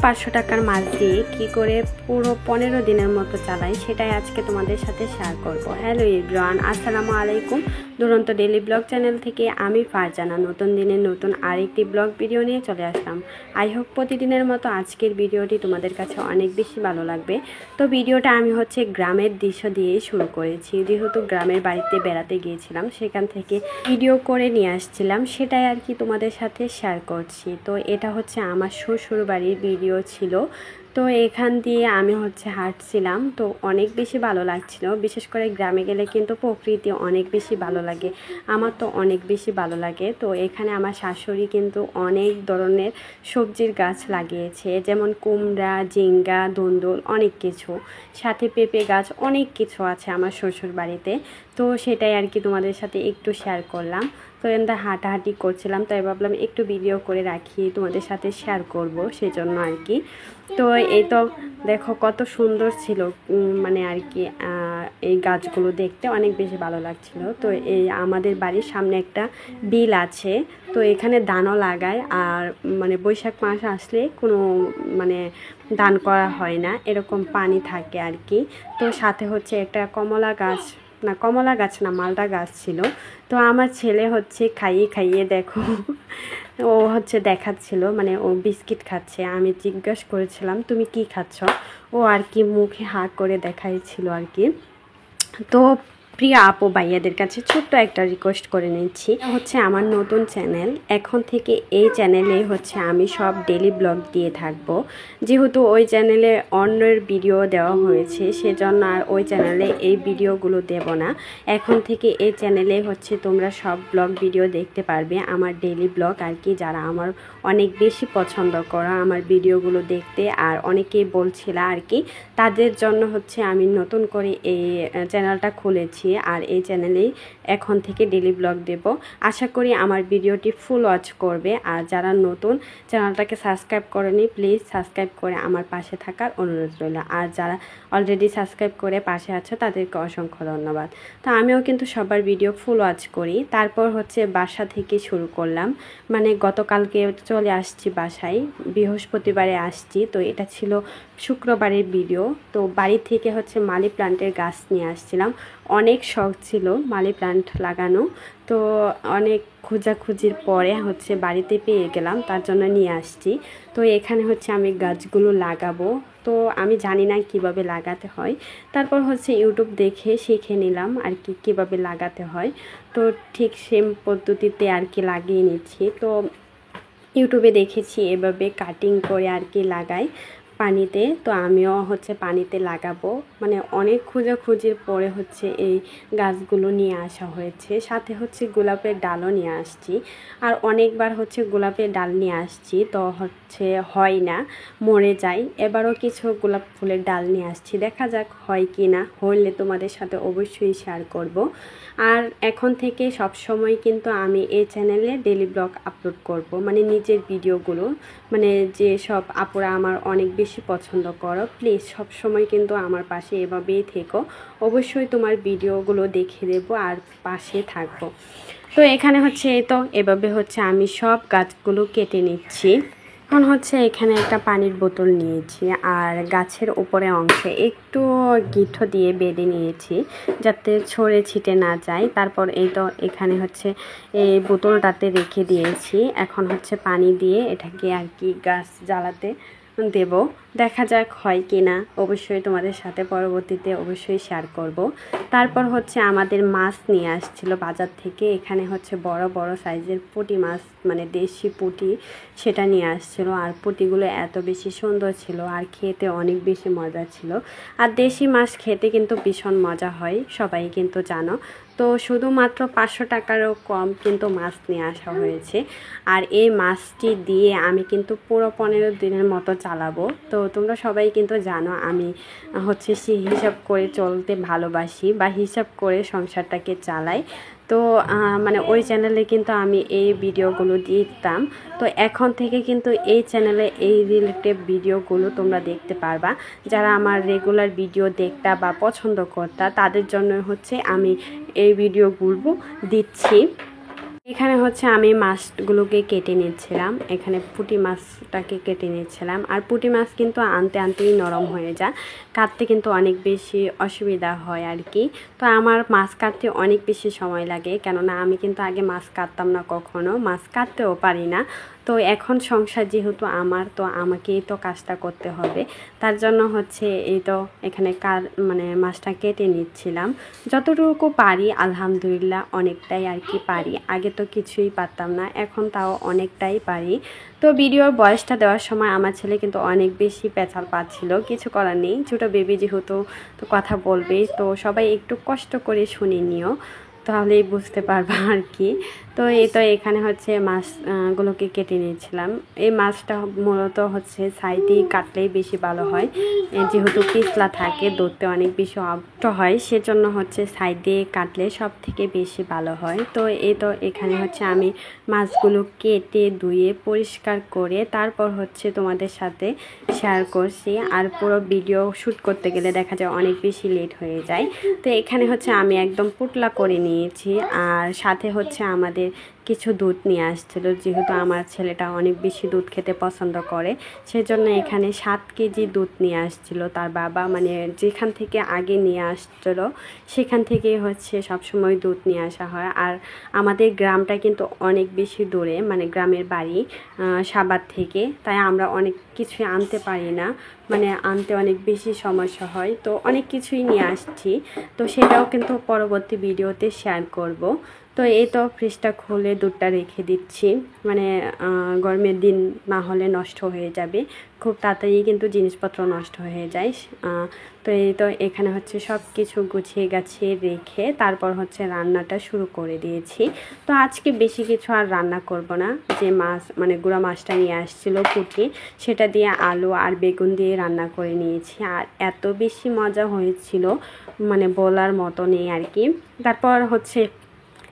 500 টাকার মাছ দিয়ে কি করে পুরো 15 দিনের মতো চালাই সেটাই আজকে তোমাদের সাথে শেয়ার করব। হ্যালো এভরিওয়ান, আসসালামু আলাইকুম। দুরন্ত ডেইলি ব্লগ চ্যানেল থেকে আমি ফারজানা নতুন দিনের নতুন আরেকটি ব্লগ ভিডিও নিয়ে চলে আসলাম। আই হোপ প্রতিদিনের মতো আজকের ভিডিওটি তোমাদের কাছে অনেক বেশি ভালো লাগবে। তো ভিডিওটা আমি গ্রামের দৃশ্য দিয়ে শুরু করেছি, যেহেতু গ্রামের বাড়িতে বেড়াতে গিয়েছিলাম সেখান থেকে ভিডিও করে নিয়ে আসছিলাম, সেটাই আর কি তোমাদের সাথে শেয়ার করছি। তো এটা আমার শ্বশুর বাড়ির ভিডিও ছিল। তো এখান দিয়ে আমি হাঁটছিলাম, তো অনেক বেশি ভালো লাগছিল। বিশেষ করে গ্রামে গেলে কিন্তু প্রকৃতি অনেক বেশি ভালো লাগে, আমার তো অনেক বেশি ভালো লাগে। তো এখানে আমার শাশুড়ি কিন্তু অনেক ধরনের সবজির গাছ লাগিয়েছে, যেমন কুমড়া, ঝিঙ্গা, ধুন্দুল, অনেক কিছু, সাথে পেঁপে গাছ, অনেক কিছু আছে আমার শ্বশুর বাড়িতে। তো সেটাই আর কি তোমাদের সাথে একটু শেয়ার করলাম। তো এখানে হাঁটাহাঁটি করছিলাম, তাই ভাবলাম একটু ভিডিও করে রাখি, তোমাদের সাথে শেয়ার করব, সেই জন্য আর কি। তো এই তো দেখো কত সুন্দর ছিল, মানে আর কি এই গাছগুলো দেখতে অনেক বেশি ভালো লাগছিল। তো এই আমাদের বাড়ির সামনে একটা বিল আছে, তো এখানে ধানও লাগায়, আর মানে বৈশাখ মাস আসলে কোনো মানে ধান করা হয় না, এরকম পানি থাকে আর কি। তো সাথে একটা কমলা গাছ, না কমলা গাছ না, মালটা গাছ ছিল। তো আমার ছেলে খাইয়ে খাইয়ে দেখো ও দেখাচ্ছিল, মানে ও বিস্কিট খাচ্ছে। আমি জিজ্ঞাসা করেছিলাম তুমি কি খাচ্ছ, ও আর কি মুখে হাঁ করে দেখাইছিল আর কি। তো প্রিয় আপু ভাইয়াদের কাছে ছোট্ট একটা রিকোয়েস্ট করে নিচ্ছি, আমার নতুন চ্যানেল, এখন থেকে এই চ্যানেলে আমি সব ডেলি ব্লগ দিয়ে থাকব। যেহেতু ওই চ্যানেলে অন্যের ভিডিও দেওয়া হয়েছে, সেজন্য আর ওই চ্যানেলে এই ভিডিওগুলো দেব না। এখন থেকে এই চ্যানেলে তোমরা সব ব্লগ ভিডিও দেখতে পারবে, আমার ডেলি ব্লগ আর কি। যারা আমার অনেক বেশি পছন্দ করা আমার ভিডিওগুলো দেখতে, আর অনেকেই বলছিল আর কি, তাদের জন্য আমি নতুন করে এই চ্যানেলটা খুলেছি, আর এই চ্যানেলেই এখন থেকে ডেলি ব্লগ দেব। আশা করি আমার ভিডিওটি ফুল ওয়াচ করবে, আর যারা নতুন চ্যানেলটাকে সাবস্ক্রাইব করেনি প্লিজ সাবস্ক্রাইব করে আমার পাশে থাকার অনুরোধ রইল, আর যারা অলরেডি সাবস্ক্রাইব করে পাশে আছো তাদেরকে অসংখ্য ধন্যবাদ। তো আমিও কিন্তু সবার ভিডিও ফুল ওয়াচ করি। তারপর বাসা থেকে শুরু করলাম, মানে গতকালকে চলে আসছি বাসায়, বৃহস্পতিবারে আসছি। তো এটা ছিল শুক্রবারের ভিডিও। তো বাড়ি থেকে মালি প্লান্টের গাছ নিয়ে আসছিলাম, অনেক শখ ছিল মালি প্লান্ট লাগানো। তো অনেক খোঁজাখুঁজির পরে বাড়িতে পেয়ে গেলাম, তার জন্য নিয়ে আসছি। তো এখানে আমি গাছগুলো লাগাবো। তো আমি জানি না কিভাবে লাগাতে হয়, তারপর ইউটিউব দেখে শিখে নিলাম আর কি কীভাবে লাগাতে হয়। তো ঠিক সেম পদ্ধতিতে আর কি লাগিয়ে নিচ্ছি। তো ইউটিউবে দেখেছি এভাবে কাটিং করে আর কি লাগাই পানিতে। তো আমিও পানিতে লাগাবো, মানে অনেক খোঁজাখুঁজির পরে এই গাছগুলো নিয়ে আসা হয়েছে। সাথে গোলাপের ডালও নিয়ে আসছি, আর অনেকবার গোলাপের ডাল নিয়ে আসছি, তো হয় না, মরে যায়। এবারও কিছু গোলাপ ফুলের ডাল নিয়ে আসছি, দেখা যাক হয় কি না, হলে তোমাদের সাথে অবশ্যই শেয়ার করব। আর এখন থেকে সব সময় কিন্তু আমি এই চ্যানেলে ডেলি ব্লগ আপলোড করব, মানে নিজের ভিডিওগুলো, মানে যে সব আপুরা আমার অনেক বেশি পছন্দ করো, প্লিজ সব সময় কিন্তু আমার পাশে এভাবেই থেকো, অবশ্যই তোমার ভিডিওগুলো দেখে দেবো আর পাশে থাকবো। তো এখানে এই তো এভাবে আমি সব গাছগুলো কেটে নিচ্ছি। এখন এখানে একটা পানির বোতল নিয়েছি, আর গাছের উপরে অংশে একটু গিঁঠো দিয়ে বেঁধে নিয়েছি যাতে ছড়ে ছিটে না যায়। তারপর এই তো এখানে এই বোতলটাতে রেখে দিয়েছি। এখন পানি দিয়ে এটাকে আর কি গাছ জ্বালাতে দেব, দেখা যাক হয় কি না, অবশ্যই তোমাদের সাথে পরবর্তীতে অবশ্যই শেয়ার করব। তারপর আমাদের মাছ নিয়ে আসছিল বাজার থেকে, এখানে বড় বড় সাইজের পুঁটি মাছ, মানে দেশি পুঁটি, সেটা নিয়ে আসছিল। আর পুঁটিগুলো এত বেশি সুন্দর ছিল, আর খেতে অনেক বেশি মজা ছিল। আর দেশি মাছ খেতে কিন্তু ভীষণ মজা হয়, সবাই কিন্তু জানো। তো শুধুমাত্র 500 টাকারও কম কিন্তু মাছ নিয়ে আসা হয়েছে, আর এই মাছটি দিয়ে আমি কিন্তু পুরো 15 দিনের মতো চালাবো। তো তোমরা সবাই কিন্তু জানো আমি হিসাব করে চলতে ভালোবাসি, বা হিসাব করে সংসারটাকে চালাই। তো মানে ওই চ্যানেলে কিন্তু আমি এই ভিডিওগুলো দিতাম। তো এখন থেকে কিন্তু এই চ্যানেলে এই রিলেটেড ভিডিওগুলো তোমরা দেখতে পারবা। যারা আমার রেগুলার ভিডিও দেখতা বা পছন্দ করতা, তাদের জন্য আমি এই ভিডিওগুলো দিচ্ছি। এখানে হচ্ছে আমি মাছগুলোকে কেটে নিচ্ছিলাম, এখানে পুঁটি মাছটাকে কেটে নিচ্ছিলাম। আর পুঁটি মাছ কিন্তু আনতে আনতেই নরম হয়ে যায়, কাটতে কিন্তু অনেক বেশি অসুবিধা হয় আর কি। তো আমার মাছ কাটতে অনেক বেশি সময় লাগে, কেননা আমি কিন্তু আগে মাছ কাটতাম না, কখনো মাছ কাটতেও পারি না। তো এখন সংসার যেহেতু আমার, তো আমাকেই তো কাজটা করতে হবে। তার জন্য হচ্ছে এই তো এখানে মানে মাছটা কেটে নিচ্ছিলাম। যতটুকু পারি আলহামদুলিল্লাহ অনেকটাই আর কি পারি, আগে তো কিছুই পারতাম না, এখন তাও অনেকটাই পারি। তো ভিডিওর বয়সটা দেওয়ার সময় আমার ছেলে কিন্তু অনেক বেশি পেঁচাল পাচ্ছিল, কিছু করার নেই, ছোটো বেবি যেহেতু তো কথা বলবেই, তো সবাই একটু কষ্ট করে শুনে নিও, তাহলেই বুঝতে পারবা আর কি। তো এই তো এখানে হচ্ছে মাছগুলোকে কেটে নিয়েছিলাম। এই মাছটা মূলত হচ্ছে সাইডে কাটলেই বেশি ভালো হয়, যেহেতু পিছলা থাকে, ধরতে অনেক বেশি অপ্ট হয়, সেজন্য হচ্ছে সাইড দিয়ে কাটলে সব থেকে বেশি ভালো হয়। তো এই তো এখানে হচ্ছে আমি মাছগুলো কেটে ধুয়ে পরিষ্কার করে তারপর হচ্ছে তোমাদের সাথে শেয়ার করছি। আর পুরো ভিডিও শ্যুট করতে গেলে দেখা যায় অনেক বেশি লেট হয়ে যায়। তো এখানে হচ্ছে আমি একদম পুটলা করে নিয়েছি, আর সাথে হচ্ছে আমাদের কিছু দুধ নিয়ে আসছিল, যেহেতু আমার ছেলেটা অনেক বেশি দুধ খেতে পছন্দ করে, সেজন্য এখানে 7 কেজি দুধ নিয়ে আসছিল তার বাবা, মানে যেখান থেকে আগে নিয়ে আসছিল সেখান থেকেই হচ্ছে সবসময় দুধ নিয়ে আসা হয়। আর আমাদের গ্রামটা কিন্তু অনেক বেশি দূরে, মানে গ্রামের বাড়ি সাভার থেকে, তাই আমরা অনেক কিছুই আনতে পারি না, মানে আনতে অনেক বেশি সমস্যা হয়। তো অনেক কিছুই নিয়ে আসছি, তো সেটাও কিন্তু পরবর্তী ভিডিওতে শেয়ার করব। তো এই তো ফ্রিজটা খুলে দুধটা রেখে দিচ্ছি, মানে গরমের দিন না হলে নষ্ট হয়ে যাবে, খুব তাড়াতাড়ি কিন্তু জিনিসপত্র নষ্ট হয়ে যায়। তো এই তো এখানে হচ্ছে সব কিছু গুছিয়ে গাছিয়ে রেখে তারপর হচ্ছে রান্নাটা শুরু করে দিয়েছি। তো আজকে বেশি কিছু আর রান্না করব না, যে মাছ মানে গুঁড়া মাছটা নিয়ে আসছিল পুঁটি, সেটা দিয়ে আলু আর বেগুন দিয়ে রান্না করে নিয়েছি। আর এত বেশি মজা হয়েছিল, মানে বলার মতো নেই আর কি। তারপর হচ্ছে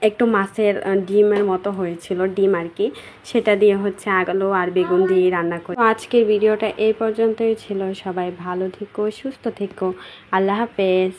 একটু মাছের ডিমের মতো হয়েছিল, ডিম আর কি, সেটা দিয়ে হচ্ছে আলু আর বেগুন দিয়ে রান্না করি। তো আজকের ভিডিওটা এই পর্যন্তই ছিল, সবাই ভালো থেকো, সুস্থ থেকো, আল্লাহ হাফেজ।